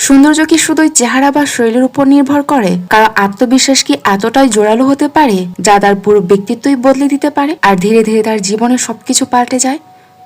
সৌন্দর্য কি শুধুই চেহারা বা শরীরের উপর নির্ভর করে? কারো আত্মবিশ্বাস কি এতটাই জোরালো হতে পারে যা তার পুরো ব্যক্তিত্বই বদলে দিতে পারে আর ধীরে ধীরে তার জীবনে সবকিছু পাল্টে যায়?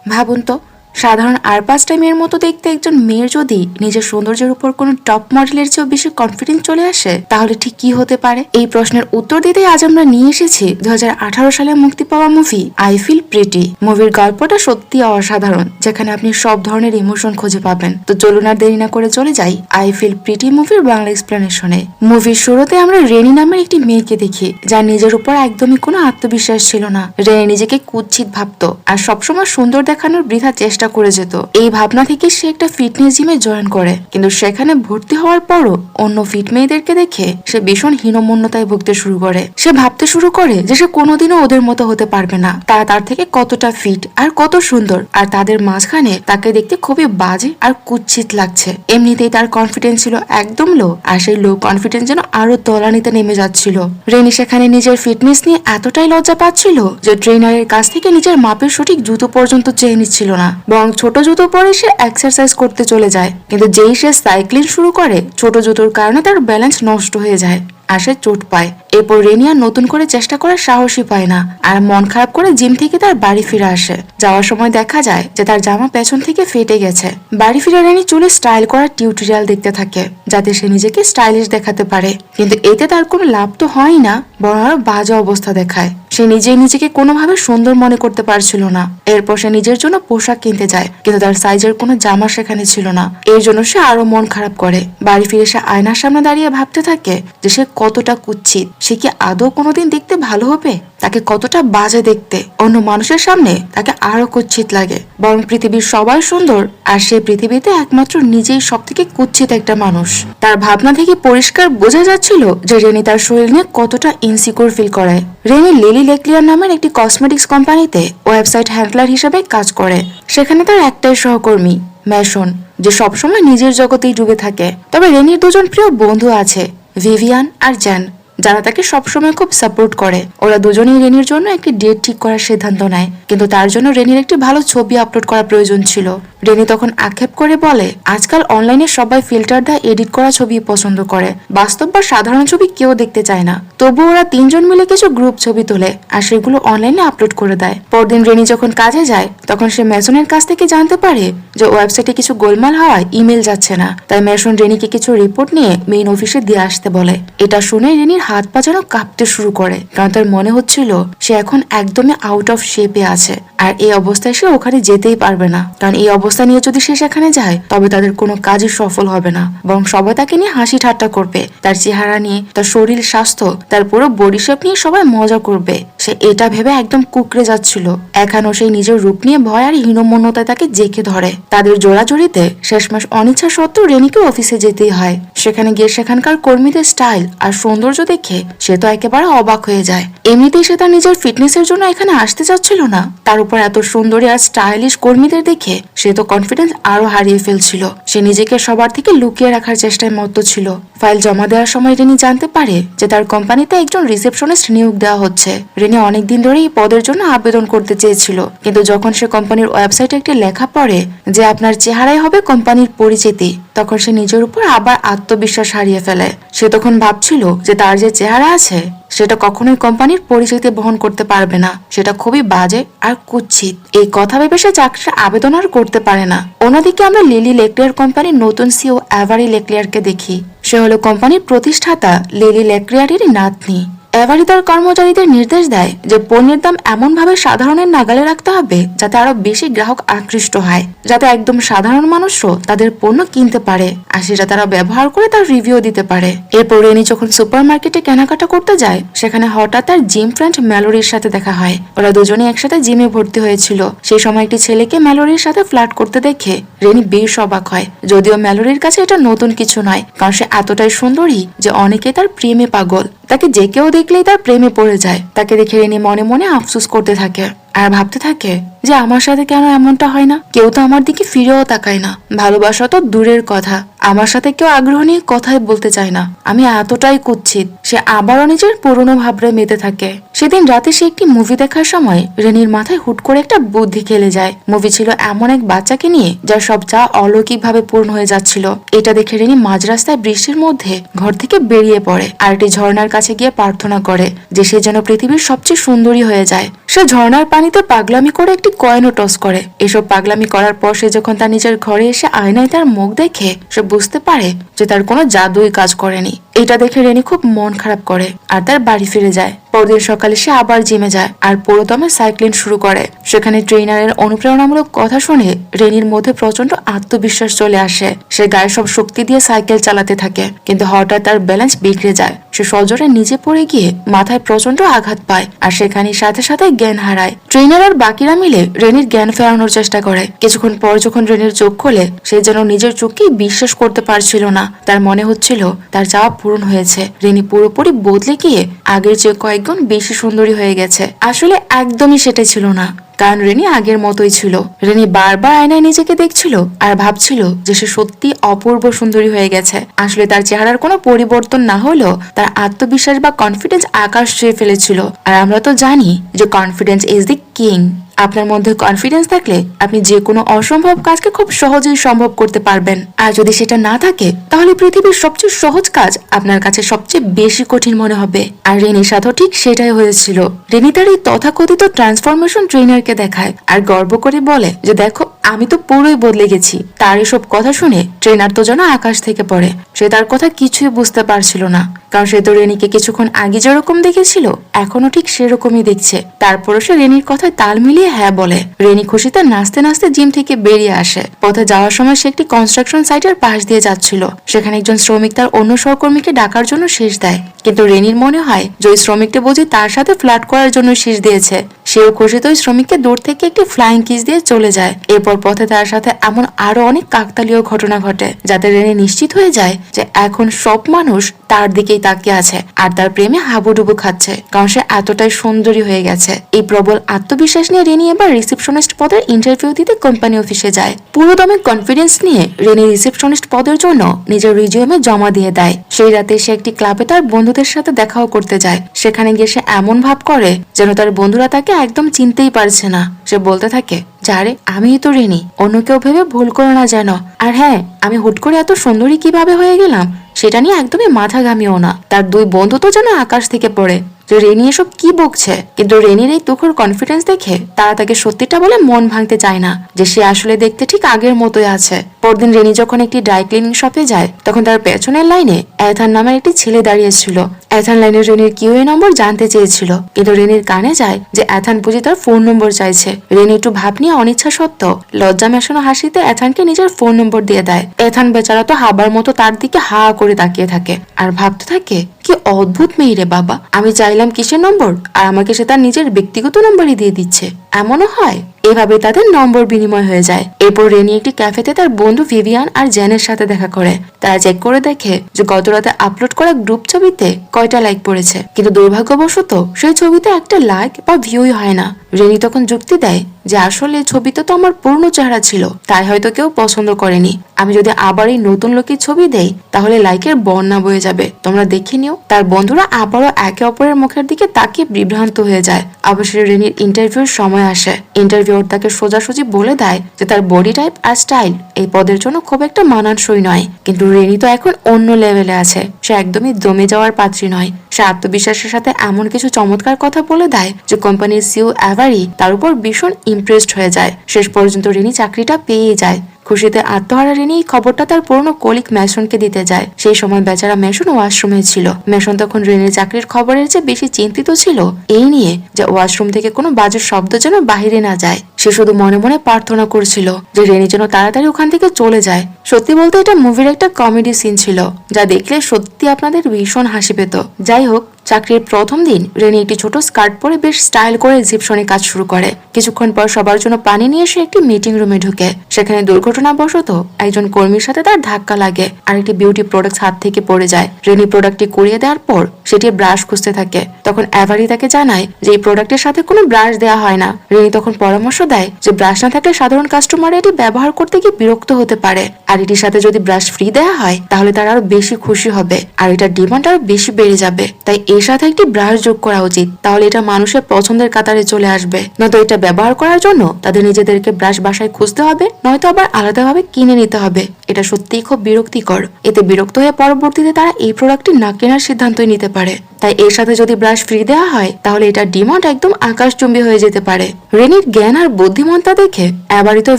ভাবুন তো, সাধারণ আর 5টা মেয়ের মতো দেখতে একজন মেয়ের যদি নিজের সৌন্দর্যের উপর কোনো টপ মডেলের চেয়েও বেশি কনফিডেন্স চলে আসে, তাহলে ঠিক কি হতে পারে? এই প্রশ্নের উত্তর দিতে আজ আমরা নিয়ে এসেছি 2018 সালে মুক্তি পাওয়া মুভি আই ফিল প্রিটি। মুভির গল্পটা সত্যি অসাধারণ, যেখানে আপনি সব ধরনের ইমোশন খুঁজে পাবেন। তো চলুন আর দেরি না করে চলে যাই আই ফিল প্রিটি মুভির বাংলা এক্সপ্লেনেশনে। মুভির শুরুতে আমরা রেনি নামের একটি মেয়েকে দেখি, যার নিজের উপর একদমই কোনো আত্মবিশ্বাস ছিল না। রেনি নিজেকে কুৎসিত ভাবতো আর সবসময় সুন্দর দেখানোর বৃথা চেষ্টা করে যেত। এই ভাবনা থেকে সে একটা ফিটনেস জিমে জয়েন করে, কিন্তু সেখানে ভর্তি হওয়ার পরও অন্য ফিট মেয়েদেরকে দেখে সে ভীষণ হীনমন্যতায় ভুগতে শুরু করে। সে ভাবতে শুরু করে যে সে কোনোদিনও ওদের মতো হতে পারবে না। তারা তার থেকে কতটা ফিট আর কত সুন্দর, আর তাদের মাঝখানে তাকে দেখতে খুবই বাজে আর কুৎসিত লাগছে। এমনিতেই তার কনফিডেন্স ছিল একদম লো, আর সেই লো কনফিডেন্স যেন আরো তলানিতে নেমে যাচ্ছিল। রেনি সেখানে নিজের ফিটনেস নিয়ে এতটাই লজ্জা পাচ্ছিল যে ট্রেনারের কাছ থেকে নিজের মাপের সঠিক জুতো পর্যন্ত চেয়ে নিচ্ছিল না, বরং ছোট জুতো পরে সে এক্সারসাইজ করতে চলে যায়। কিন্তু যেই সে সাইক্লিং শুরু করে, ছোট জুতোর কারণে তার ব্যালেন্স নষ্ট হয়ে যায় আর সে চোট পায়। এরপর রেনি আর নতুন করে চেষ্টা করার সাহসই পায় না, আর মন খারাপ করে জিম থেকে তার বাড়ি ফিরে আসে। যাওয়ার সময় দেখা যায় যে তার জামা পেছন থেকে ফেটে গেছে। বাড়ি ফিরে রেনি চুলে স্টাইল করার টিউটোরিয়াল দেখতে থাকে, যাতে সে নিজেকে স্টাইলিশ দেখাতে পারে। কিন্তু এতে তার কোনো লাভ তো হয় না, বরং আরো বাজে অবস্থা দেখায়। সে নিজেই নিজেকে কোনোভাবে সুন্দর মনে করতে পারছিল না। এরপর সে নিজের জন্য পোশাক কিনতে যায়, কিন্তু তার সাইজের কোনো জামা সেখানে ছিল না। এর জন্য সে আরো মন খারাপ করে। বাড়ি ফিরে সে আয়নার সামনে দাঁড়িয়ে ভাবতে থাকে যে সে কতটা কুৎসিত। সে কি আদৌ কোনোদিন দেখতে ভালো হবে? তাকে কতটা বাজে দেখতে। অন্য মানুষের সামনে তাকে আরো কুৎসিত লাগে, বরং পৃথিবীর সবাই সুন্দর আর সে পৃথিবীতে একমাত্র নিজেই সব থেকে কুৎসিত একটা মানুষ। তার ভাবনা থেকে পরিষ্কার বোঝা যাচ্ছিল যে রেনি তার শরীর নিয়ে কতটা ইনসিকিউর ফিল করে। রেনি লিলি লেক্লিয়ার নামের একটি কসমেটিক্স কোম্পানিতে ওয়েবসাইট হ্যান্ডলার হিসেবে কাজ করে। সেখানে তার একটাই সহকর্মী ম্যাশন, যে সবসময় নিজের জগতেই ডুবে থাকে। তবে রেনির দুজন প্রিয় বন্ধু আছে, ভিভিয়ান আর জ্যান, যারা তাকে সবসময় খুব সাপোর্ট করে। ওরা দুজনেই রেনির জন্য একটি ডেট ঠিক করার সিদ্ধান্ত নেয়, কিন্তু তার জন্য রেনির একটি ভালো ছবি আপলোড করা প্রয়োজন ছিল। রেনি তখন আক্ষেপ করে বলে, আজকাল অনলাইনে সবাই ফিল্টার দিয়ে এডিট করা ছবি পছন্দ করে, বাস্তব বা সাধারণ ছবি কেউ দেখতে চায় না। তবু ওরা 3জন মিলে কিছু গ্রুপ ছবি তোলে আর সেগুলো অনলাইনে আপলোড করে দেয়। পরদিন রেনি যখন কাজে যায়, তখন সে ম্যাসনের কাছ থেকে জানতে পারে যে ওয়েবসাইটে কিছু গোলমাল হওয়ায় ইমেল যাচ্ছে না। তাই ম্যাসন রেনিকে কিছু রিপোর্ট নিয়ে মেইন অফিসে দিয়ে আসতে বলে। এটা শুনে রেনির হাত পা যেন কাঁপতে শুরু করে, কারণ তার মনে হচ্ছিল সে এখন একদমই আউট অফ শেপে আছে, আর এই অবস্থায় সে ওখানে যেতেই পারবে না। কারণ এই অবস্থা নিয়ে যদি সে সেখানে যায়, তবে তাদের কোনো কাজই সফল হবে না, বরং সবাই তাকে নিয়ে হাসি ঠাট্টা করবে। তার চেহারা নিয়ে, তার শরীর স্বাস্থ্য, তার পুরো বডি শেপ নিয়ে সবাই মজা করবে। সে এটা ভেবে একদম কুকড়ে যাচ্ছিল। এখনো সেই নিজের রূপ নিয়ে ভয় আর হীনমন্যতায় তাকে জেঁকে ধরে। তাদের জোড়াজড়িতে শেষমেশ অনিচ্ছা সত্ত্বেও রেনিকে অফিসে যেতেই হয়। সেখানে গিয়ে সেখানকার কর্মীদের স্টাইল আর সৌন্দর্য দেখে সে তো একেবারে অবাক হয়ে যায়। এমনিতেই সে তার নিজের ফিটনেসের জন্য এখানে আসতে চাচ্ছিল না, তার উপর এত সুন্দরী আর স্টাইলিশ কর্মীদের দেখে সে তো কনফিডেন্স আরো হারিয়ে ফেলছিল। সে নিজেকে সবার থেকে লুকিয়ে রাখার চেষ্টায় মত্ত ছিল। ফাইল জমা দেওয়ার সময় রেনি জানতে পারে যে তার কোম্পানিতে একজন রিসেপশনিস্ট নিয়োগ দেওয়া হচ্ছে। রেনি অনেকদিন ধরে এই পদের জন্য আবেদন করতে চেয়েছিল, কিন্তু যখন সে কোম্পানির ওয়েবসাইটে একটি লেখা পড়ে যে আপনার চেহারাই হবে কোম্পানির পরিচিতি, তখন সে নিজের উপর আবার আত্মবিশ্বাস হারিয়ে ফেলে। সে তখন ভাবছিল যে তার যে চেহারা আছে সেটা কখনোই কোম্পানির পরিচিতি বহন করতে পারবে না, সেটা খুবই বাজে আর কুৎসিত। এই কথা ভেবে সে চাকরির আবেদন আর করতে পারে না। অন্যদিকে আমরা লিলি লেক্লিয়ার কোম্পানির নতুন সিও এভারি লেক্লিয়ারকে দেখি। সে হলো কোম্পানির প্রতিষ্ঠাতা লিলি লেক্লিয়ারেরই নাতনি। এভারি তার কর্মচারীদের নির্দেশ দেয় যে পণ্যের দাম এমন ভাবে সাধারণের নাগালে রাখতে হবে যাতে আরো বেশি গ্রাহক আকৃষ্ট হয়, যাতে একদম সাধারণ মানুষও তাদের পণ্য কিনতে পারে আর সেটা তারা ব্যবহার করে তার রিভিউ দিতে পারে। এরপর রেনি যখন সুপার মার্কেটে কেনাকাটা করতে যায়, সেখানে হঠাৎ তার জিম ফ্রেন্ড ম্যালোরির সাথে দেখা হয়। ওরা দুজনেই একসাথে জিমে ভর্তি হয়েছিল। সেই সময় একটি ছেলেকে ম্যালোরির সাথে ফ্লার্ট করতে দেখে রেনি বেশ অবাক হয়। যদিও ম্যালোরির কাছে এটা নতুন কিছু নয়, কারণ সে এতটাই সুন্দরী যে অনেকে তার প্রেমে পাগল। তাকে যে কেউ দেখলেই তার প্রেমে পড়ে যায়। তাকে দেখে রেনি মনে মনে আফসোস করতে থাকে আর ভাবতে থাকে যে আমার সাথে কেন এমনটা হয় না, কেউ তো আমার দিকে ফিরেও তাকায় না। ভালোবাসা তো দূরের কথা, আমার সাথে কেউ আগ্রহ নিয়ে কথাই বলতে চায় না, আমি এতটাই কুৎসিত। সে আবারও নিজের পুরনো ভাবরে মেতে থাকে। সেদিন রাতে সে একটি মুভি দেখার সময় রেনির মাথায় হুট করে একটা বুদ্ধি খেলে যায়। মুভি ছিল এমন এক বাচ্চাকে নিয়ে যার সব চা অলৌকিক ভাবে পূর্ণ হয়ে যাচ্ছিল। এটা দেখে রেনি মাঝ রাস্তায় বৃষ্টির মধ্যে ঘর থেকে বেরিয়ে পড়ে আর একটি ঝর্ণার কাছে গিয়ে প্রার্থনা করে যে সে যেন পৃথিবীর সবচেয়ে সুন্দরী হয়ে যায়। সে ঝর্ণার পানিতে পাগলামি করে একটি কয়েনও টস করে। এসব পাগলামি করার পর সে যখন তার নিজের ঘরে এসে আয়নায় তার মুখ দেখে সে বুঝতে পারে যে তার কোনো জাদুই কাজ করেনি। এটা দেখে রেনি খুব মন খারাপ করে আর তার বাড়ি ফিরে যায়। পরদিন সকালে সে আবার জিমে যায় আর পুরোদমে সাইক্লিং শুরু করে। সেখানে ট্রেনারের অনুপ্রেরণামূলক কথা শুনে রেনির মধ্যে প্রচন্ড আত্মবিশ্বাস চলে আসে। সে গায়ে সব শক্তি দিয়ে সাইকেল চালাতে থাকে, কিন্তু হঠাৎ তার ব্যালেন্স বিগড়ে যায়। সে সজোরে নিচে পড়ে গিয়ে মাথায় প্রচন্ড আঘাত পায় আর সেখানে সাথে সাথে জ্ঞান হারায়। ট্রেনার আর বাকিরা মিলে রেনির জ্ঞান ফেরানোর চেষ্টা করে। কিছুক্ষণ পর যখন রেনির চোখ খোলে, সে যেন নিজের চোখকেই বিশ্বাস করতে পারছিল না। তার মনে হচ্ছিল তার চাওয়া পূরণ হয়েছে। রেনি পুরোপুরি বদলে গিয়ে আগের চেয়ে কয়েকগুণ বেশি সুন্দরী হয়ে গেছে। আসলে একদমই সেটাই ছিল না, কারণ রেনি আগের মতোই ছিল। রেনি বারবার আয়নায় নিজেকে দেখছিল আর ভাবছিল যে সে সত্যি অপূর্ব সুন্দরী হয়ে গেছে। আসলে তার চেহারার কোনো পরিবর্তন না হলেও তার আত্মবিশ্বাস বা কনফিডেন্স আকাশ ছুঁয়ে ফেলেছিল। আর আমরা তো জানি যে কনফিডেন্স ইজ দি কিং। আপনার মধ্যে কনফিডেন্স থাকলে আপনি যে কোনো অসম্ভব কাজকে খুব সহজেই সম্ভব করতে পারবেন। আর যদি সেটা না থাকে, তাহলে পৃথিবীর সবচেয়ে সহজ কাজ আপনার কাছে সবচেয়ে বেশি কঠিন মনে হবে। আর রেনির সাথেও ঠিক সেটাই হয়েছিল। রেনি তার এই তথাকথিত ট্রান্সফরমেশন ট্রেনারকে দেখায় আর গর্ব করে বলে যে দেখো, আমি তো পুরোই বদলে গেছি। তার এসব কথা শুনে ট্রেনার তো যেন আকাশ থেকে পড়ে। সে তার কথা কিছুই বুঝতে পারছিল না, কারণ সে তো রেনিকে কিছুক্ষণ আগে যেরকম দেখেছিল এখনো ঠিক সেরকমই দেখছে। তারপরও সে রেনির কথায় তাল মিলিয়ে হ্যাঁ বলে। রেনি খুশিতে নাচতে নাচতে জিম থেকে বেরিয়ে আসে। পথে যাওয়ার সময় সে একটি কনস্ট্রাকশন সাইটের পাশ দিয়ে যাচ্ছিল। সেখানে একজন শ্রমিক তার অন্য সহকর্মীকে ডাকার জন্য শেষ দেয়, কিন্তু রেনির মনে হয় যে ওই শ্রমিকটা বুঝি তার সাথে ফ্লার্ট করার জন্য শেষ দিয়েছে। সেও খুশিতে ওই শ্রমিককে দূর থেকে একটি ফ্লাইং কিস দিয়ে চলে যায়। এরপর পথে তার সাথে এমন আরো অনেক কাকতালীয় ঘটনা ঘটে, যাতে রেনি নিশ্চিত হয়ে যায় যে এখন সব মানুষ তার দিকেই তাকিয়ে আছে আর তার প্রেমে হাবুডুবু খাচ্ছে, কারণ সে এতটাই সুন্দরী হয়ে গেছে। এই প্রবল আত্মবিশ্বাস নিয়ে রেনি এবার রিসেপশনিস্ট পদের ইন্টারভিউ দিতে কোম্পানি অফিসে যায়। পুরো দমে কনফিডেন্স নিয়ে রেনি রিসেপশনিস্ট পদের জন্য নিজের রিজিউমে জমা দিয়ে দেয়। সেই রাতে সে একটি ক্লাবে তার বন্ধুদের সাথে দেখাও করতে যায়। সেখানে গিয়ে সে এমন ভাব করে যেন তার বন্ধুরা তাকে একদম চিনতেই পারছে না। সে বলতে থাকে, যারে আমিই তো রেনি, অন্য কেউ ভেবে ভুল করে না যেন। আর হ্যাঁ, আমি হুট করে এত সুন্দরী কিভাবে হয়ে গেলাম সেটা নিয়ে একদমই মাথা ঘামিও না। তার দুই বন্ধু তো যেন আকাশ থেকে পড়ে যে রেনি এসব কি বকছে। কিন্তু রেনির এই তুখর কনফিডেন্স দেখে তারা তাকে সত্যিটা বলে মন ভাঙতে চায় না যে সে আসলে দেখতে ঠিক আগের মতোই আছে। পরদিন রেনি যখন একটি ড্রাই ক্লিনিং শপে যায়, তখন তার পেছনের লাইনে এথান নামের একটি ছেলে দাঁড়িয়েছিল। এথান লাইনের রেনির কিউএ নম্বর জানতে চেয়েছিল, কিন্তু রেনির কানে যায় যে এথান বুঝি তার ফোন নম্বর চাইছে। রেনি একটু ভাব নিয়ে অনিচ্ছা সত্ত্বেও লজ্জা মেশানো হাসিতে এথানকে নিজের ফোন নম্বর দিয়ে দেয়। এথান বেচারা তো হাবার মতো তার দিকে হা করে তাকিয়ে থাকে আর ভাবতে থাকে, কি অদ্ভুত মেয়ে রে বাবা, আমি চাইলাম কিসের নম্বর আর আমাকে সে তার নিজের ব্যক্তিগত নম্বরই দিয়ে দিচ্ছে। এমনও হয়। এভাবে তাদের নম্বর বিনিময় হয়ে যায়। এরপর রেনি একটি ক্যাফেতে তার বন্ধু ভিভিয়ান আর জেনের সাথে দেখা করে। তারা চেক করে দেখে যে গত রাতে আপলোড করা গ্রুপ ছবিতে কয়টা লাইক পড়েছে, কিন্তু দুর্ভাগ্যবশত সেই ছবিতে একটা লাইক বা ভিউই হয় না। রেনি তখন যুক্তি দেয় যে আসলে ছবিতে তো আমার পূর্ণ চেহারা ছিল, তাই হয়তো কেউ পছন্দ করেনি। আমি যদি আবার এই নতুন লোকের ছবি দেই তাহলে লাইকের বন্যা বয়ে যাবে, তোমরা দেখে নিও। তার বন্ধুরা আবারও একে অপরের মুখের দিকে তাকিয়ে বিভ্রান্ত হয়ে যায়। অবশেষে রেনির ইন্টারভিউর সময় আসে। ইন্টারভিউর তাকে সোজাসুজি বলে দেয় যে তার বডি টাইপ আর স্টাইল এই পদের জন্য খুব একটা মানানসই নয়। কিন্তু রেনি তো এখন অন্য লেভেলে আছে, সে একদমই দমে যাওয়ার পাত্রী নয়। সে আত্মবিশ্বাসের সাথে এমন কিছু চমৎকার কথা বলে দেয় যে কোম্পানির সিইও এভারি তার উপর ভীষণ ইমপ্রেসড হয়ে যায়। শেষ পর্যন্ত রেনি চাকরিটা পেয়ে যায়। খুশিতে আত্মহারা রেনি এই খবরটা তার পুরনো কলিগ মেশনকে দিতে যায়। সেই সময় বেচারা মেশন ওয়াশরুমে ছিল। মেশন তখন রেনির চাকরির খবরের চেয়ে বেশি চিন্তিত ছিল এই নিয়ে যে ওয়াশরুম থেকে কোনো বাজে শব্দ যেন বাহিরে না যায়। সে শুধু মনে মনে প্রার্থনা করছিল যে রেনি যেন তাড়াতাড়ি ওখান থেকে চলে যায়। সত্যি বলতে এটা মুভির একটা কমেডি সিন ছিল, যা দেখলে সত্যি আপনাদের ভীষণ হাসি পেত। যাই হোক, চাকরির প্রথম দিন রেনি একটি ছোট স্কার্ট পরে বেশ স্টাইল করে রিসেপশনে কাজ শুরু করে। কিছুক্ষণ পর সবার জন্য পানি নিয়ে এসে একটি মিটিং রুমে ঢুকে। সেখানে দুর্ঘটনাবশত একজন কর্মীর সাথে তার ধাক্কা লাগে আর একটি বিউটি প্রোডাক্ট হাত থেকে পড়ে যায়। রেনি প্রোডাক্টটি কুড়িয়ে দেওয়ার পর সেটি ব্রাশ খুঁজতে থাকে। তখন এভারি তাকে জানায় যে এই প্রোডাক্টের সাথে কোনো ব্রাশ দেওয়া হয় না। রেনি তখন পরামর্শ দেয় যে ব্রাশ না থাকলে সাধারণ কাস্টমার এটি ব্যবহার করতে গিয়ে বিরক্ত হতে পারে, আর এটির সাথে যদি ব্রাশ ফ্রি দেওয়া হয় তাহলে তারা আরো বেশি খুশি হবে আর এটার ডিমান্ড আরো বেশি বেড়ে যাবে। তাই এর সাথে একটি ব্রাশ যোগ করা উচিত, তাহলে এটা মানুষের পছন্দের কাতারে চলে আসবে। নয়তো এটা ব্যবহার করার জন্য তাদের নিজেদেরকে ব্রাশ বাসায় খুঁজতে হবে, নয়তো আবার আলাদাভাবে কিনে নিতে হবে। এটা সত্যিই খুব বিরক্তিকর। এতে বিরক্ত হয়ে পরবর্তীতে তারা এই প্রোডাক্টটি না কেনার সিদ্ধান্তই নিতে পারে। তাই এর সাথে যদি ব্রাশ ফ্রি দেওয়া হয় তাহলে এটার ডিমান্ড একদম আকাশচুম্বী হয়ে যেতে পারে। রেনির জ্ঞান আর বুদ্ধিমত্তা দেখে এবারই তো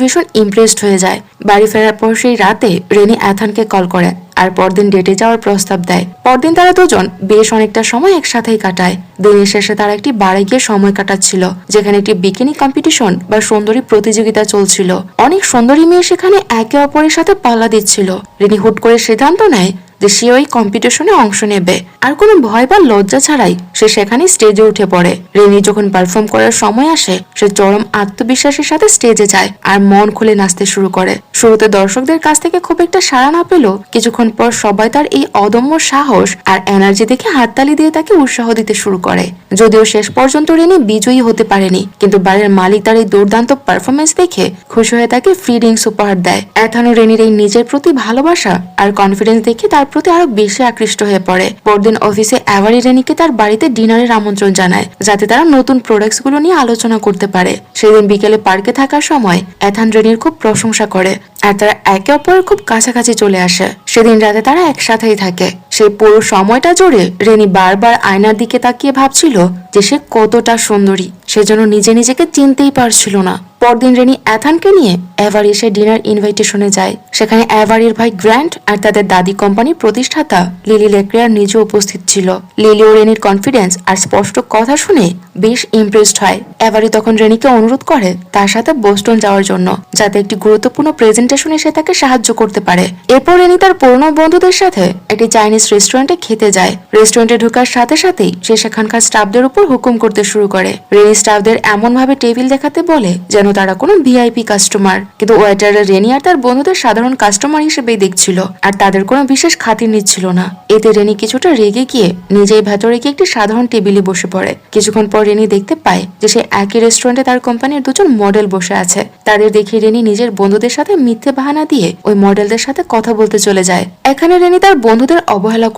ভীষণ ইমপ্রেসড হয়ে যায়। বাড়ি ফেরার পর সেই রাতে রেনি এথানকে কল করে আর পরদিন ডেটে যাওয়ার প্রস্তাব দেয়। পরদিন তারা দুজন বেশ অনেকটা সময় একসাথেই কাটায়। দিনের শেষে তারা একটি বারে গিয়ে সময় কাটাচ্ছিল, যেখানে একটি বিকিনি কম্পিটিশন বা সুন্দরী প্রতিযোগিতা চলছিল। অনেক সুন্দরী মেয়ে সেখানে একে অপরের সাথে পাল্লা দিচ্ছিল। রেনি হুট করে সিদ্ধান্ত নেয় যে সে ওই কম্পিটিশনে অংশ নেবে, আর কোনো ভয় বা লজ্জা ছাড়াই সে সেখানে স্টেজে উঠে পড়ে। রেনি যখন পারফর্ম করার সময় আসে সে চরম আত্মবিশ্বাসের সাথে স্টেজে যায় আর মন খুলে নাচতে শুরু করে। শুরুতে দর্শকদের কাছ থেকে খুব একটা সাড়া না পেলেও কিছুক্ষণ পর সবাই তার এই অদম্য সাহস আর এনার্জি দেখে হাততালি দিয়ে তাকে উৎসাহ দিতে শুরু করে। যদিও শেষ পর্যন্ত রেনি বিজয়ী হতে পারেনি, কিন্তু বাড়ির মালিক তার এই দুর্দান্ত পারফরমেন্স দেখে খুশি হয়ে তাকে ফ্রি ড্রিঙ্কস উপহার দেয়। এথানো রেনির এই নিজের প্রতি ভালোবাসা আর কনফিডেন্স দেখে তার প্রতি আরো বেশি আকৃষ্ট হয়ে পড়ে। পরদিন অফিসে এভারি রেনিকে তার বাড়িতে ডিনারের আমন্ত্রণ জানায়, যাতে তারা নতুন প্রোডাক্টস গুলো নিয়ে আলোচনা করতে পারে। সেদিন বিকেলে পার্কে থাকার সময় এথান রেনির খুব প্রশংসা করে আর তারা একে অপরের খুব কাছাকাছি চলে আসে। সেদিন রাতে তারা একসাথেই থাকে। সেই পুরো সময়টা জুড়ে রেনি বারবার আয়নার দিকে তাকিয়ে ভাবছিল যে সে কতটা সুন্দরী, সেজন্য নিজে নিজেকে চিনতেই পারছিল না। পরদিন রেনি এথানকে নিয়ে এভারি এসে ডিনার ইনভাইটেশনে যায়। সেখানে এভারির ভাই গ্র্যান্ট আর তাদের দাদি কোম্পানির প্রতিষ্ঠাতা লিলি লেক্রিয়ার নিজে উপস্থিত ছিল। লিলি ও রেনির কনফিডেন্স আর স্পষ্ট কথা শুনে বেশ ইমপ্রেসড হয়। এভারি তখন রেনিকে অনুরোধ করে তার সাথে বোস্টন যাওয়ার জন্য, যাতে একটি গুরুত্বপূর্ণ প্রেজেন্টেশনে সে তাকে সাহায্য করতে পারে। এরপর রেনি তার পুরনো বন্ধুদের সাথে একটি চাইনিজ রেস্টুরেন্টে খেতে যায়। রেস্টুরেন্টে ঢোকার সাথে সাথেই সে সেখানকার স্টাফদের উপর হুকুম করতে শুরু করে। রেনি স্টাফদের এমন ভাবে টেবিল দেখাতে বলে যেন তারা কোনো ভিআইপি কাস্টমার, কিন্তু ওয়েটাররা রেনি আর তার বন্ধুদের সাধারণ কাস্টমার হিসেবেই দেখছিল আর তাদের কোনো বিশেষ খাতির নিচ্ছিল না। এতে রেনি কিছুটা রেগে গিয়ে নিজেই ভেতরে গিয়ে একটি সাধারণ টেবিলে বসে পড়ে। কিছুক্ষণ পর রেনি দেখতে পায় যে সে একই রেস্টুরেন্টে তার কোম্পানির দুজন মডেল বসে আছে। তাদের দেখে রেনি নিজের বন্ধুদের সাথে মিথ্যে বাহানা দিয়ে ওই মডেলদের সাথে কথা বলতে চলে যায়। এখানে রেনি তার বন্ধুদের অবহেলা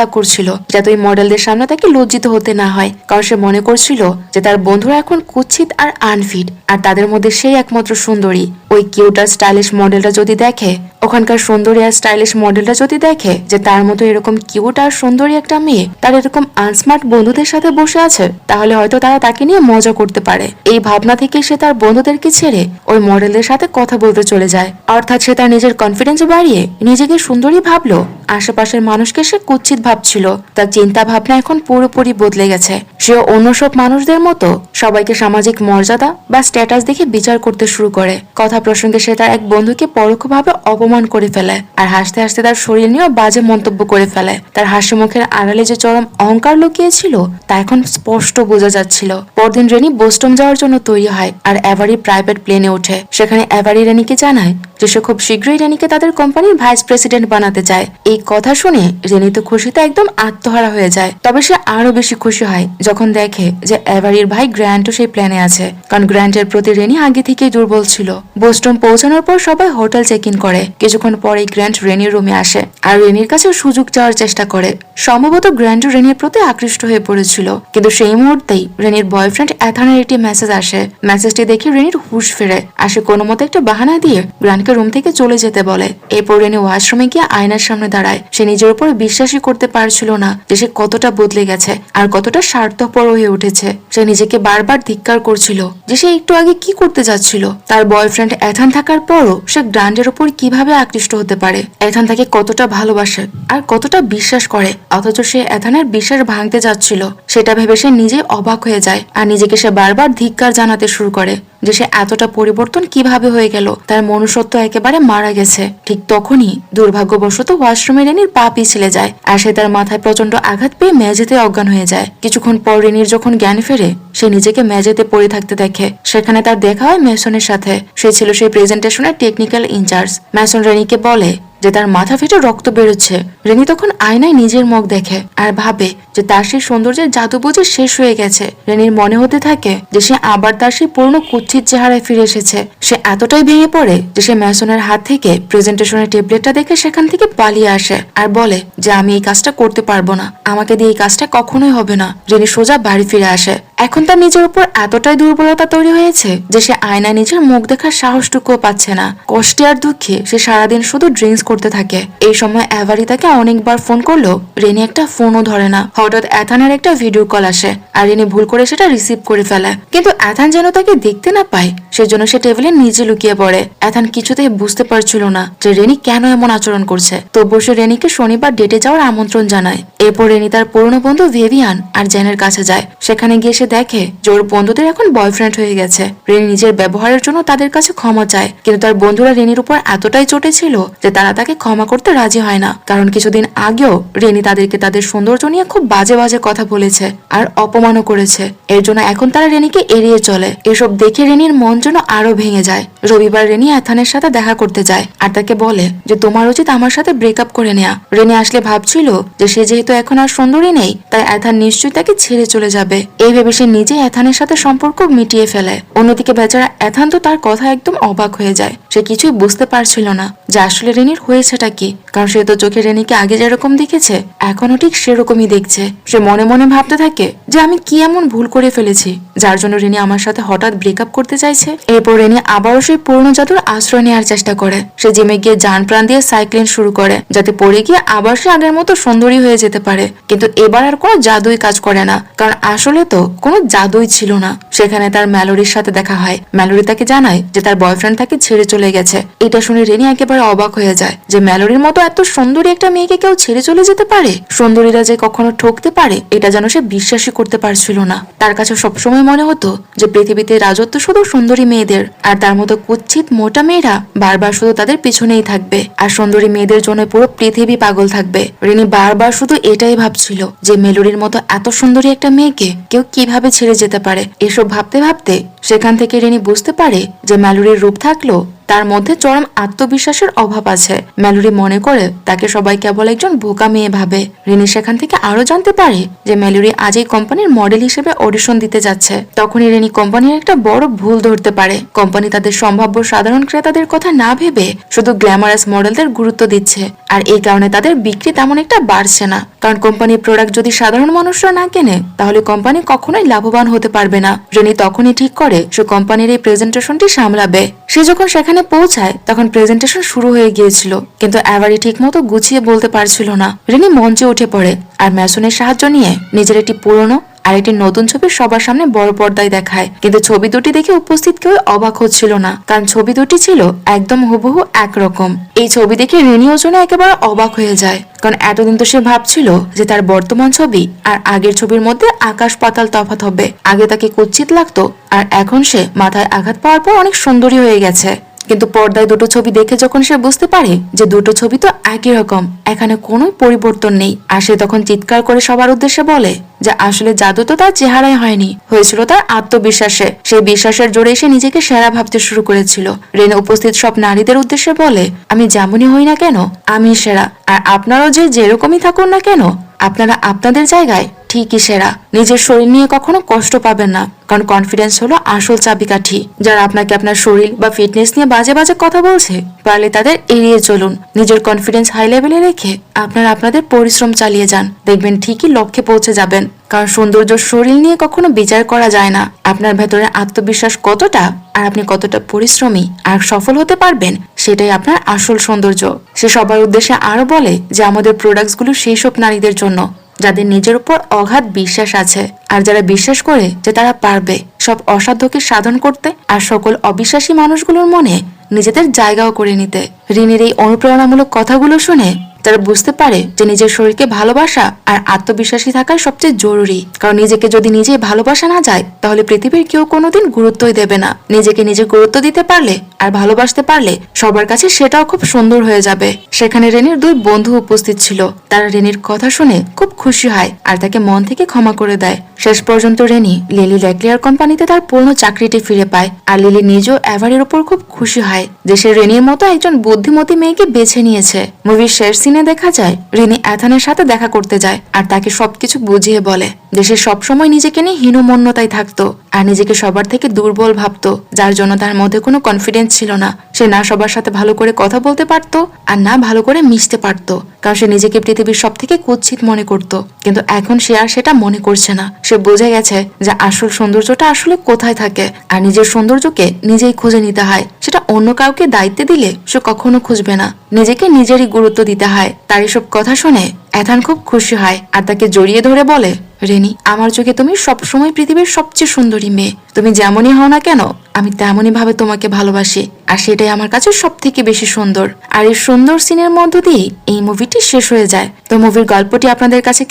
করছিল যাতে ওই মডেলদের সামনে তাকে লজ্জিত হতে না হয়, কারণ সে মনে করছিল যে তার বন্ধুরা এখন কুৎসিত আর আনফিট আর তাদের মধ্যে সেই একমাত্র সুন্দরী। ওই কিউট আর স্টাইলিশ মডেলটা যদি দেখে, ওখানকার সুন্দরী আর স্টাইলিশ মডেলটা যদি দেখে যে তার মতো এরকম কিউট আর সুন্দরী একটা মেয়ে তার এরকম আনস্মার্ট বন্ধুদের সাথে বসে আছে, তাহলে হয়তো তারা তাকে নিয়ে মজা করতে পারে। এই ভাবনা থেকে সে তার বন্ধুদেরকে ছেড়ে ওই মডেলদের সাথে কথা বলতে চলে যায়। অর্থাৎ সে তার নিজের কনফিডেন্স বাড়িয়ে নিজেকে সুন্দরী ভাবলো, আশেপাশের মানুষকে সে কুৎসিত ভাবছিল। তার চিন্তা ভাবনা এখন পুরোপুরি বদলে গেছে। সে অন্য সব মানুষদের মতো সবাইকে সামাজিক মর্যাদা বা স্ট্যাটাস দেখে বিচার করতে শুরু করে। কথা প্রসঙ্গে সে তার এক বন্ধুকে পরোক্ষভাবে অপমান করে ফেলে আর হাসতে হাসতে তার শরীর নিয়েও বাজে মন্তব্য করে ফেলে। তার হাসি মুখের আড়ালে যে চরম অহংকার লুকিয়েছিল তা এখন স্পষ্ট বোঝা যাচ্ছিল। পরদিন রেনি বোস্টন যাওয়ার জন্য তৈরি হয় আর এভারি প্রাইভেট প্লেনে ওঠে। সেখানে এভারি রেনিকে জানায় যে সে খুব শীঘ্রই রেনিকে তাদের কোম্পানির ভাইস প্রেসিডেন্ট বানাতে চায়। এই কথা শুনে রেনি তো খুশিতে একদম আত্মহারা হয়ে যায়। তবে সে আরো বেশি খুশি হয় যখন দেখে যে এভারির ভাই গ্র্যান্টও সেই প্ল্যানে আছে, কারণ গ্র্যান্টের প্রতি রেনি আগে থেকেই দুর্বল ছিল। বোস্টন পৌঁছানোর পর সবাই হোটেল চেক ইন করে। কিছুক্ষণ পরে গ্র্যান্ট রেনির রুমে আসে আর রেনির কাছে সুযোগ চাওয়ার চেষ্টা করে। সম্ভবত গ্র্যান্টও রেনির প্রতি আকৃষ্ট হয়ে পড়েছিল, কিন্তু সেই মুহূর্তেই রেনির বয়ফ্রেন্ড এথানের একটি মেসেজ আসে। মেসেজটি দেখে রেনির হুঁশ ফেরে আসে। কোনো মতো একটা বাহানা দিয়ে গ্র্যান্টকে রুম থেকে চলে যেতে বলে। এরপর রেনি ওয়াশরুমে গিয়ে আয়নার সামনে দাঁড়ায়। সে নিজের উপর বিশ্বাসই করতে পারছিল না যে সে কতটা বদলে গেছে আর কতটা স্বার্থপর হয়ে উঠেছে। সে নিজেকে বারবার ধিক্কার করছিল যে সে একটু আগে কি করতে যাচ্ছিল। তার বয়ফ্রেন্ড এথান থাকার পরও সে গ্র্যান্টের উপর কিভাবে আকৃষ্ট হতে পারে, এথান তাকে কতটা ভালোবাসে আর কতটা বিশ্বাস করে, অথচ সে এথানের বিশ্বাস ভাঙতে যাচ্ছিল। সেটা ভেবে সে নিজেই অবাক হয়ে যায় আর নিজেকে সে বারবার ধিক্কার জানাতে শুরু করে যে সে এতটা পরিবর্তন কিভাবে হয়ে গেল, তার মনুষ্যত্ব একেবারে মারা গেছে। ঠিক তখনই দুর্ভাগ্যবশত ওয়াশরুমে রেনির পা পিছলে যায় আর সে তার মাথায় প্রচন্ড আঘাত পেয়ে মেঝেতে অজ্ঞান হয়ে যায়। কিছুক্ষণ পর রেনির যখন জ্ঞান ফেরে সে নিজেকে মেঝেতে পড়ে থাকতে দেখে। সেখানে তার দেখা হয় মেসনের সাথে। সে ছিল সেই প্রেজেন্টেশনের টেকনিক্যাল ইনচার্জ। মেসন রেনিকে বলে যে তার মাথা ফেটে রক্ত বেরোচ্ছে। রেনি তখন আয়নায় নিজের মুখ দেখে আর ভাবে যে তার সেই সৌন্দর্যের জাদু বুঝে শেষ হয়ে গেছে। রেনির মনে হতে থাকে যে সে আবার তার সেই পুরনো কুৎসিত চেহারায় ফিরে এসেছে। সে এতটাই ভেঙে পড়ে যে সে ম্যাসনের হাত থেকে প্রেজেন্টেশনের ট্যাবলেটটা দেখে সেখান থেকে পালিয়ে আসে আর বলে যে আমি এই কাজটা করতে পারবো না, আমাকে দিয়ে এই কাজটা কখনোই হবে না। রেনি সোজা বাড়ি ফিরে আসে। এখন তার নিজের উপর এতটাই দুর্বলতা তৈরি হয়েছে যে সে আয়নায় নিজের মুখ দেখার সাহসটুকুও পাচ্ছে না। কষ্টে আর দুঃখে সে সারাদিন শুধু ড্রিঙ্কস করতে থাকে। এই সময় অ্যাভারি তাকে অনেকবার ফোন করলো, রেনি একটা ফোনও ধরে না। হঠাৎ এথানের একটা ভিডিও কল আসে আর রেনি ভুল করে সেটা রিসিভ করে ফেলে, কিন্তু এথান যেন তাকে দেখতে না পায় সেজন্য সে টেবিলে নিচে লুকিয়ে পড়ে। এথান কিছুতেই বুঝতে পারছিল না যে রেনি কেন এমন আচরণ করছে। তবুও সে রেনিকে শনিবার ডেটে যাওয়ার আমন্ত্রণ জানায়। এরপর রেনি তার পুরনো বন্ধু ভিভিয়ান আর জেনের কাছে যায়। সেখানে গিয়ে সে দেখে যে ওর বন্ধুদের এখন বয়ফ্রেন্ড হয়ে গেছে। রেনি নিজের ব্যবহারের জন্য তাদের কাছে ক্ষমা চায়, কিন্তু তার বন্ধুরা রেনির উপর এতটাই চটে ছিল যে তারা তাকে ক্ষমা করতে রাজি হয় না, কারণ কিছুদিন আগেও রেনি তাদেরকে তাদের সৌন্দর্য নিয়ে খুব বাজে বাজে কথা বলেছে আর অপমানও করেছে। এর জন্য এখন তারা রেনিকে এড়িয়ে চলে। এসব দেখে রেনির মন যেন আরো ভেঙে যায়। রবিবার রেনি এথানের সাথে দেখা করতে যায় আর তাকে বলে যে তোমার উচিত আমার সাথে ব্রেকআপ করে নেয়া। রেনি আসলে ভাবছিল যে সে যেহেতু এখন আর সুন্দরী নেই তাই এথান নিশ্চয়ই তাকে ছেড়ে চলে যাবে। এই ভেবে সে নিজে এথানের সাথে সম্পর্ক মিটিয়ে ফেলে। অন্যদিকে বেচারা এথান তো তার কথা একদম অবাক হয়ে যায়। সে কিছুই বুঝতে পারছিল না যে আসলে রেনির হয়েছেটা কি, কারণ সে তো চোখে রেনিকে আগে যেরকম দেখেছে এখনো ঠিক সেরকমই দেখছে। সে মনে মনে ভাবতে থাকে যে আমি কি এমন ভুল করে ফেলেছি যার জন্য রেনি আমার সাথে হঠাৎ ব্রেকআপ করতে চাইছে। এরপর রেনি আবারও সেই পুরনো জাদুর আশ্রয় নেওয়ার চেষ্টা করে। সে জিমে গিয়ে জান প্রাণ দিয়ে সাইক্লিং শুরু করে যাতে পরে গিয়ে আবার সে আগের মতো সুন্দরী হয়ে যেতে পারে। কিন্তু এবার আর কোনো জাদুই কাজ করে না, কারণ আসলে তো কোনো জাদুই ছিল না। সেখানে তার ম্যালোরির সাথে দেখা হয়। ম্যালোরি তাকে জানায় যে তার বয়ফ্রেন্ড তাকে ছেড়ে চলে গেছে। এটা শুনে রেনি একেবারে অবাক হয়ে যায় যে ম্যালোরির মতো এত সুন্দরী একটা মেয়েকে কেউ ছেড়ে চলে যেতে পারে। সুন্দরীরা যে কখনো ঠকতে পারে এটা যেন সে বিশ্বাসই করতে পারছিল না। তার কাছে সবসময় মনে হতো যে পৃথিবীতে রাজত্ব শুধু সুন্দরী মেয়েদের, আর তার মতো কুৎসিত মোটা মেয়েরা বারবার শুধু তাদের পিছনেই থাকবে আর সুন্দরী মেয়েদের জন্য পুরো পৃথিবী পাগল থাকবে। রেনি বারবার শুধু এটাই ভাবছিল যে মেলোরির মতো এত সুন্দরী একটা মেয়েকে কেউ কিভাবে ছেড়ে যেতে পারে। এসব ভাবতে ভাবতে সেখান থেকে রেনি বুঝতে পারে যে ম্যালোরির রূপ থাকলেও তার মধ্যে চরম আত্মবিশ্বাসের অভাব আছে। ম্যালোরি মনে করে তাকে সবাই কেবল একজন বোকা মেয়ে ভাবে। রিনি সেখান থেকে আরো জানতে পারে যে ম্যালোরি আজ এই কোম্পানির মডেল হিসেবে অডিশন দিতে যাচ্ছে। তখনই রেনি কোম্পানির একটা বড় ভুল ধরতে পারে। কোম্পানি তাদের সম্ভাব্য সাধারণ ক্রেতাদের কথা না ভেবে শুধু গ্ল্যামারাস মডেলদের গুরুত্ব দিচ্ছে, আর এই কারণে তাদের বিক্রি তেমন একটা বাড়ছে না। কারণ কোম্পানির প্রোডাক্ট যদি সাধারণ মানুষরা না কেনে তাহলে কোম্পানি কখনোই লাভবান হতে পারবে না। রেনি তখনই ঠিক করে সে কোম্পানির এই প্রেজেন্টেশনটি সামলাবে। সে যখন সেখানে পৌঁছায় তখন প্রেজেন্টেশন শুরু হয়ে গিয়েছিল, কিন্তু অ্যাভারি ঠিক মতো গুছিয়ে বলতে পারছিল না। রেনি মঞ্চে উঠে পড়ে আর ম্যাসনের সাহায্য নিয়ে নিজের একটি পুরনো আর একটি নতুন ছবি সবার সামনে বড় পর্দায় দেখায়। কিন্তু ছবি দুটি দেখে উপস্থিত কেউ অবাক হচ্ছিল না, কারণ ছবি দুটি ছিল একদম হুবহু একরকম। এই ছবি দেখে রেনিও জন্য একেবারে অবাক হয়ে যায়, কারণ এতদিন তো সে ভাবছিল যে তার বর্তমান ছবি আর আগের ছবির মধ্যে আকাশ পাতাল তফাৎ হবে। আগে তাকে কুৎসিত লাগতো আর এখন সে মাথায় আঘাত পাওয়ার পর অনেক সুন্দরী হয়ে গেছে। কিন্তু পর্দায় দুটো ছবি দেখে যখন সে বুঝতে পারে যে দুটো ছবি তো একই রকম, এখানে কোনো পরিবর্তন নেই, আর সে তখন চিৎকার করে সবার উদ্দেশ্যে বলে যে আসলে জাদু তো তার চেহারায় হয়নি, হয়েছিল তার আত্মবিশ্বাসে। সেই বিশ্বাসের জোরে সে নিজেকে সেরা ভাবতে শুরু করেছিল। রেনে উপস্থিত সব নারীদের উদ্দেশ্যে বলে, আমি যেমনই হই না কেন আমি সেরা, আর আপনারাও যে যেরকমই থাকুন না কেন আপনারা আপনাদের জায়গায় ঠিকই সেরা। নিজের শরীর নিয়ে কখনো কষ্ট পাবেন না, কারণ কনফিডেন্স হলো আসল চাবিকাঠি। যারা আপনাকে আপনার শরীর বা ফিটনেস নিয়ে বাজে বাজে কথা বলছে পারলে তাদের এড়িয়ে চলুন। নিজের কনফিডেন্স হাই লেভেলে রেখে আপনারা আপনাদের পরিশ্রম চালিয়ে যান, দেখবেন ঠিকই লক্ষ্যে পৌঁছে যাবেন। কারণ সৌন্দর্য শরীর নিয়ে কখনো বিচার করা যায় না। আপনার ভেতরে আত্মবিশ্বাস কতটা আর আপনি কতটা পরিশ্রমী আর সফল হতে পারবেন সেটাই আপনার আসল সৌন্দর্য। সে সবার উদ্দেশ্যে আরো বলে যে আমাদের প্রোডাক্টস গুলো সেই সব নারীদের জন্য যাদের নিজের উপর অগাধ বিশ্বাস আছে, আর যারা বিশ্বাস করে যে তারা পারবে সব অসাধ্যকে সাধন করতে আর সকল অবিশ্বাসী মানুষগুলোর মনে নিজেদের জায়গাও করে নিতে। রিনির এই অনুপ্রেরণামূলক কথাগুলো শুনে যারা বুঝতে পারে যে নিজের শরীরকে ভালোবাসা আর আত্মবিশ্বাসী থাকাই সবচেয়ে জরুরি। কারণ নিজেকে যদি নিজেই ভালোবাসা না যায় তাহলে পৃথিবীর কেউ কোনোদিন গুরুত্বই দেবে না। নিজেকে নিজে গুরুত্ব দিতে পারলে আর ভালোবাসতে পারলে সবার কাছে সেটাও খুব সুন্দর হয়ে যাবে। সেখানে রেনির দুই বন্ধু উপস্থিত ছিল। তারা রেনির কথা শুনে খুব খুশি হয় আর তাকে মন থেকে ক্ষমা করে দেয়। শেষ পর্যন্ত রেনি লিলি ল্যাকলিয়ার কোম্পানিতে তার পূর্ণ চাকরিটি ফিরে পায়। আর লিলি নিজেও এভারের উপর খুব খুশি হয় যে সে রেনির মতো একজন বুদ্ধিমতী মেয়েকে বেছে নিয়েছে। মুভির শেষ সিনে দেখা যায় রেনি এথানের সাথে দেখা করতে যায় আর তাকে সবকিছু বুঝিয়ে বলে যে সে সবসময় নিজেকে নিয়ে হীনমন্যতায় থাকতো আর নিজেকে সবার থেকে দুর্বল ভাবতো, যার জন্য তার মধ্যে কোনো কনফিডেন্স ছিল না। সে না সবার সাথে ভালো করে কথা বলতে পারতো আর না ভালো করে মিশতে পারতো, কারণ সে নিজেকে পৃথিবীর সব থেকে কুৎসিত মনে করত। কিন্তু এখন সে আর সেটা মনে করছে না। সে বুঝে গেছে যে আসল সৌন্দর্যটা আসলে কোথায় থাকে আর নিজের সৌন্দর্যকে নিজেই খুঁজে নিতে হয়। সেটা অন্য কাউকে দায়িত্বে দিলে সে কখনো খুঁজবে না, নিজেকে নিজেরই গুরুত্ব দিতে হয়। তার এসব কথা শুনে এথান খুব খুশি হয় আর তাকে জড়িয়ে ধরে বলে, রেনি, আমার চোখে তুমি সবসময় পৃথিবীর সবচেয়ে সুন্দরী মেয়ে। তুমি যেমনই হও না কেন আমি তেমনই ভাবে তোমাকে ভালোবাসি আর সেটাই আমার কাছে সব থেকে বেশি সুন্দর। আর এই সুন্দর সিনের মধ্য দিয়ে এই মুভিটি শেষ হয়ে যায়। তো মুভির গল্পটি আপনাদের কাছে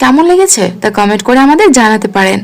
কেমন লেগেছে তা কমেন্ট করে আমাদের জানাতে পারেন।